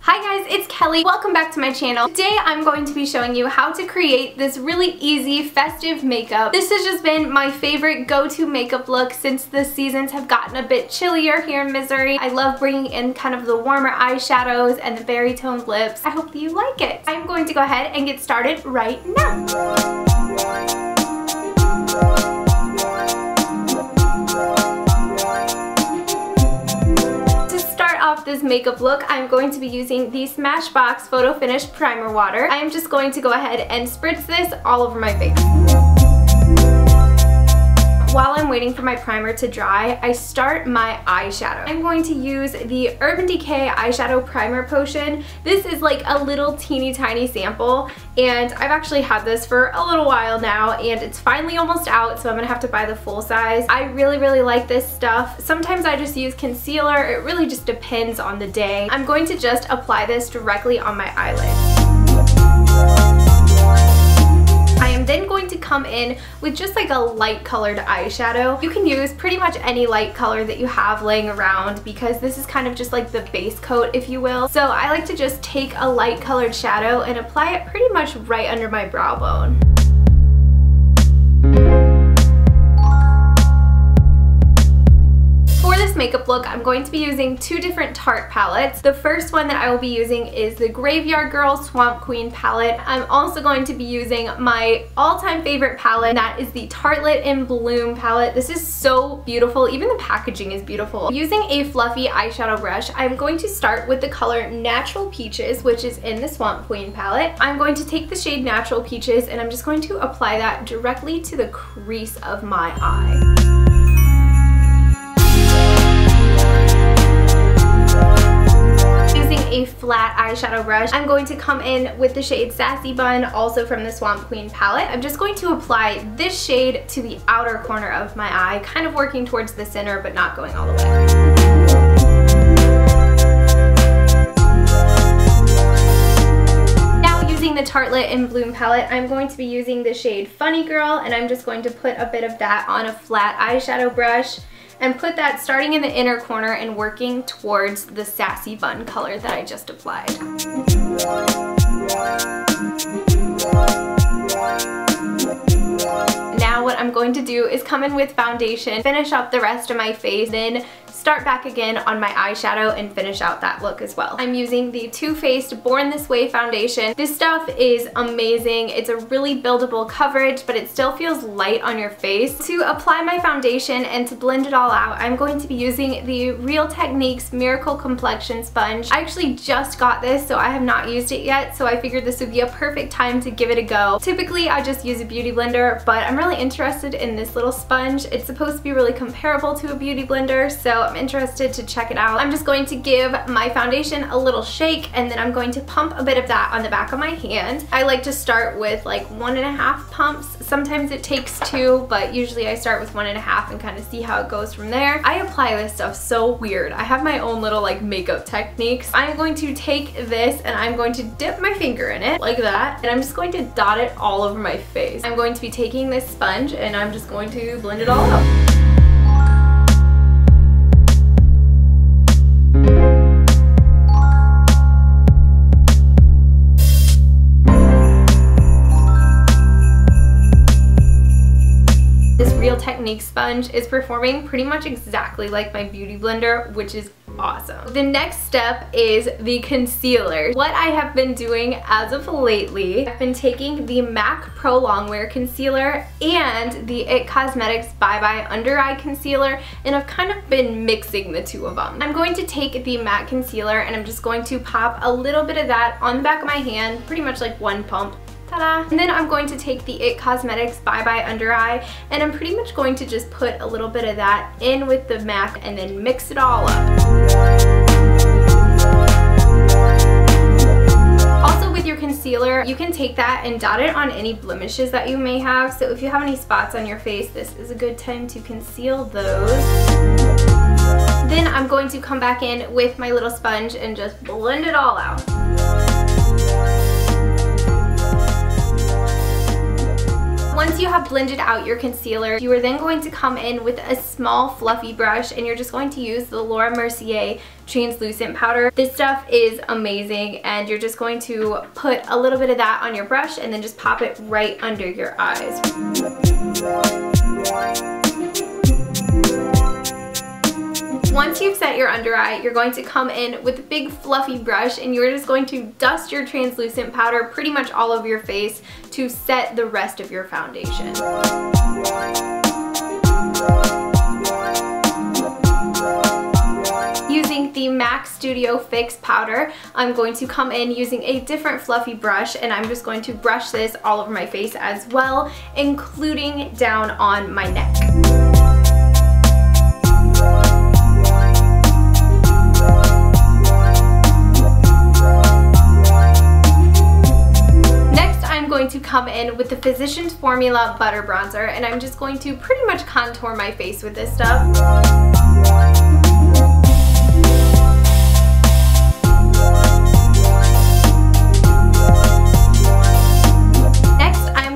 Hi guys, it's Kelly. Welcome back to my channel. Today I'm going to be showing you how to create this really easy festive makeup. This has just been my favorite go-to makeup look since the seasons have gotten a bit chillier here in Missouri. I love bringing in kind of the warmer eyeshadows and the berry toned lips. I hope that you like it. I'm going to go ahead and get started right now. This makeup look, I'm going to be using the Smashbox Photo Finish Primer Water. I am just going to go ahead and spritz this all over my face. While I'm waiting for my primer to dry, I start my eyeshadow. I'm going to use the Urban Decay Eyeshadow Primer Potion. This is like a little teeny tiny sample, and I've actually had this for a little while now, and it's finally almost out, so I'm gonna have to buy the full size. I really like this stuff. Sometimes I just use concealer. It really just depends on the day. I'm going to just apply this directly on my eyelid. I am then going to come in with just like a light colored eyeshadow. You can use pretty much any light color that you have laying around because this is kind of just like the base coat, if you will. So I like to just take a light colored shadow and apply it pretty much right under my brow bone. Makeup look, I'm going to be using two different Tarte palettes. The first one that I will be using is the Graveyard Girl Swamp Queen palette. I'm also going to be using my all-time favorite palette, and that is the Tartelette in Bloom palette. This is so beautiful. Even the packaging is beautiful. Using a fluffy eyeshadow brush, I'm going to start with the color Natural Peaches, which is in the Swamp Queen palette. I'm going to take the shade Natural Peaches, and I'm just going to apply that directly to the crease of my eye. A flat eyeshadow brush, I'm going to come in with the shade Sassy Bun, also from the Swamp Queen palette. I'm just going to apply this shade to the outer corner of my eye, kind of working towards the center but not going all the way. Now using the Tartelette in Bloom palette, I'm going to be using the shade Funny Girl, and I'm just going to put a bit of that on a flat eyeshadow brush and put that starting in the inner corner and working towards the Sassy Bun color that I just applied. Now what I'm going to do is come in with foundation, finish up the rest of my face, then start back again on my eyeshadow and finish out that look as well. I'm using the Too Faced Born This Way foundation. This stuff is amazing. It's a really buildable coverage, but it still feels light on your face. To apply my foundation and to blend it all out, I'm going to be using the Real Techniques Miracle Complexion Sponge. I actually just got this, so I have not used it yet, so I figured this would be a perfect time to give it a go. Typically, I just use a beauty blender, but I'm really interested in this little sponge. It's supposed to be really comparable to a beauty blender, so I'm interested to check it out. I'm just going to give my foundation a little shake, and then I'm going to pump a bit of that on the back of my hand. I like to start with like 1.5 pumps. Sometimes it takes 2, but usually I start with 1.5 and kind of see how it goes from there. I apply this stuff so weird. I have my own little like makeup techniques. I'm going to take this and I'm going to dip my finger in it like that, and I'm just going to dot it all over my face. I'm going to be taking this sponge and I'm just going to blend it all out. Real Techniques sponge is performing pretty much exactly like my beauty blender, which is awesome. The next step is the concealer. What I have been doing as of lately, I've been taking the MAC Pro Longwear Concealer and the IT Cosmetics Bye Bye Under Eye Concealer, and I've kind of been mixing the two of them. I'm going to take the MAC Concealer and I'm just going to pop a little bit of that on the back of my hand, pretty much like one pump. Ta-da! And then I'm going to take the IT Cosmetics Bye Bye Under Eye, and I'm pretty much going to just put a little bit of that in with the MAC and then mix it all up. Also with your concealer, you can take that and dot it on any blemishes that you may have. So if you have any spots on your face, this is a good time to conceal those. Then I'm going to come back in with my little sponge and just blend it all out. Once you have blended out your concealer, you are then going to come in with a small fluffy brush and you're just going to use the Laura Mercier translucent powder. This stuff is amazing and you're just going to put a little bit of that on your brush and then just pop it right under your eyes. Once you've set your under eye, you're going to come in with a big fluffy brush and you're just going to dust your translucent powder pretty much all over your face to set the rest of your foundation. Using the MAC Studio Fix powder, I'm going to come in using a different fluffy brush and I'm just going to brush this all over my face as well, including down on my neck. To come in with the Physicians Formula Butter Bronzer and I'm just going to pretty much contour my face with this stuff.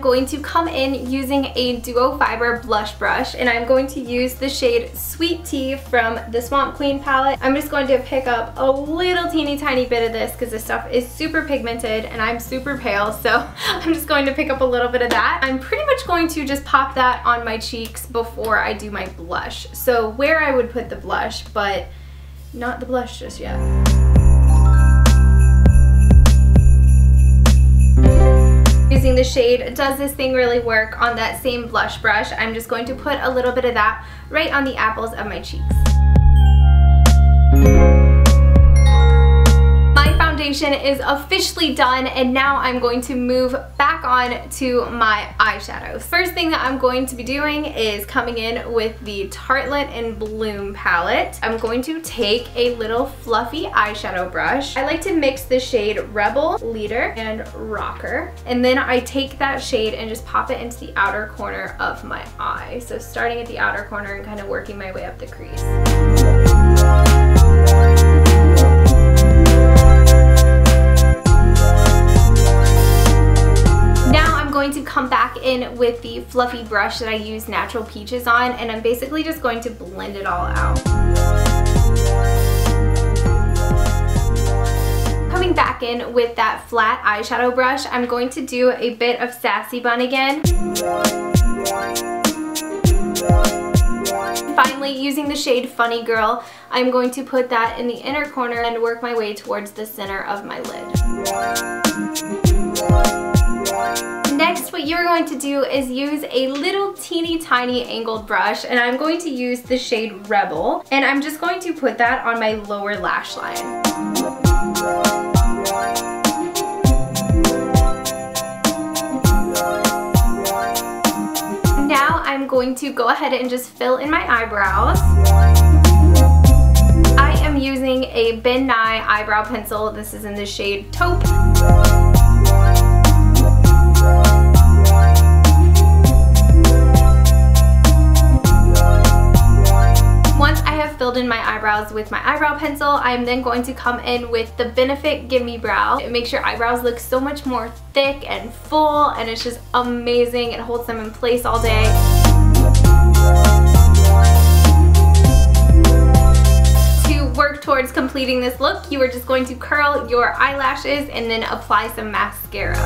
Going to come in using a duo fiber blush brush and I'm going to use the shade Sweet Tea from the Swamp Queen palette. I'm just going to pick up a little teeny tiny bit of this because this stuff is super pigmented and I'm super pale, so I'm just going to pick up a little bit of that. I'm pretty much going to just pop that on my cheeks before I do my blush. So where I would put the blush, but not the blush just yet. Using the shade Does This Thing Really Work on that same blush brush, I'm just going to put a little bit of that right on the apples of my cheeks. My foundation is officially done and now I'm going to move back on to my eyeshadows. First thing that I'm going to be doing is coming in with the Tartelette and Bloom palette. I'm going to take a little fluffy eyeshadow brush. I like to mix the shade Rebel, Leader, and Rocker. And then I take that shade and just pop it into the outer corner of my eye. So starting at the outer corner and kind of working my way up the crease. Going to come back in with the fluffy brush that I use Natural Peaches on and I'm basically just going to blend it all out. Coming back in with that flat eyeshadow brush, I'm going to do a bit of Sassy Bun again. Finally, using the shade Funny Girl, I'm going to put that in the inner corner and work my way towards the center of my lid. Next, what you're going to do is use a little teeny tiny angled brush and I'm going to use the shade Rebel and I'm just going to put that on my lower lash line. Now I'm going to go ahead and just fill in my eyebrows. I am using a Ben Nye eyebrow pencil. This is in the shade Taupe. Once I have filled in my eyebrows with my eyebrow pencil, I'm then going to come in with the Benefit Gimme Brow. It makes your eyebrows look so much more thick and full and it's just amazing. It holds them in place all day. To work towards completing this look, you are just going to curl your eyelashes and then apply some mascara.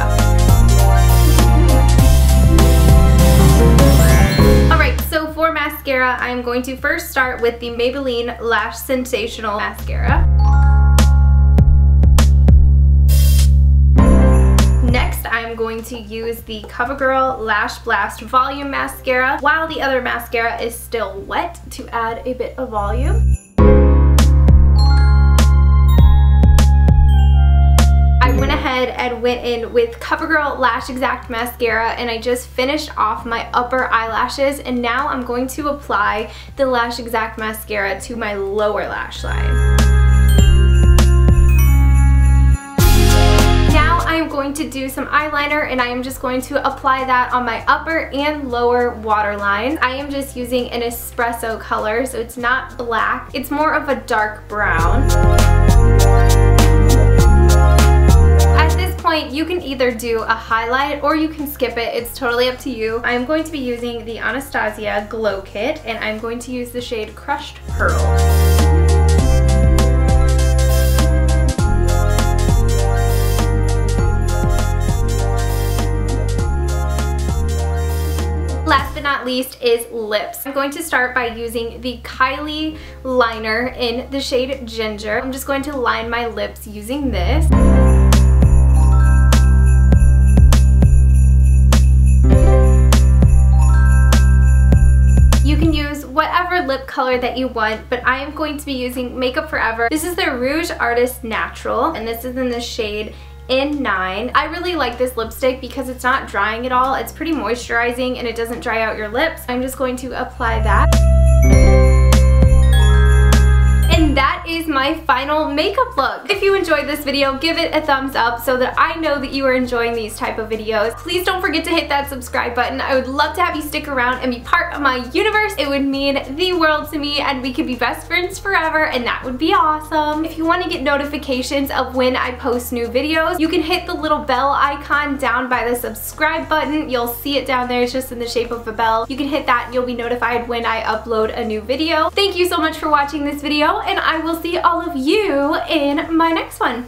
Alright, so for mascara, I'm going to first start with the Maybelline Lash Sensational Mascara. Next, I'm going to use the CoverGirl Lash Blast Volume Mascara while the other mascara is still wet to add a bit of volume. And went in with CoverGirl Lash Exact Mascara and I just finished off my upper eyelashes and now I'm going to apply the Lash Exact Mascara to my lower lash line. Now I'm going to do some eyeliner and I am just going to apply that on my upper and lower waterline. I am just using an espresso color, so it's not black, it's more of a dark brown. point, you can either do a highlight or you can skip it. It's totally up to you. I'm going to be using the Anastasia Glow Kit, and I'm going to use the shade Crushed Pearl. Last but not least is lips. I'm going to start by using the Kelli liner in the shade Ginger. I'm just going to line my lips using this. You can use whatever lip color that you want, but I am going to be using Makeup Forever. This is the Rouge Artist Natural, and this is in the shade N9. I really like this lipstick because it's not drying at all. It's pretty moisturizing and it doesn't dry out your lips. I'm just going to apply that. And that is my final makeup look. If you enjoyed this video, give it a thumbs up so that I know that you are enjoying these type of videos. Please don't forget to hit that subscribe button. I would love to have you stick around and be part of my universe. It would mean the world to me, and we could be best friends forever, and that would be awesome. If you want to get notifications of when I post new videos, you can hit the little bell icon down by the subscribe button. You'll see it down there. It's just in the shape of a bell. You can hit that and you'll be notified when I upload a new video. Thank you so much for watching this video, and I will see all of you in my next one.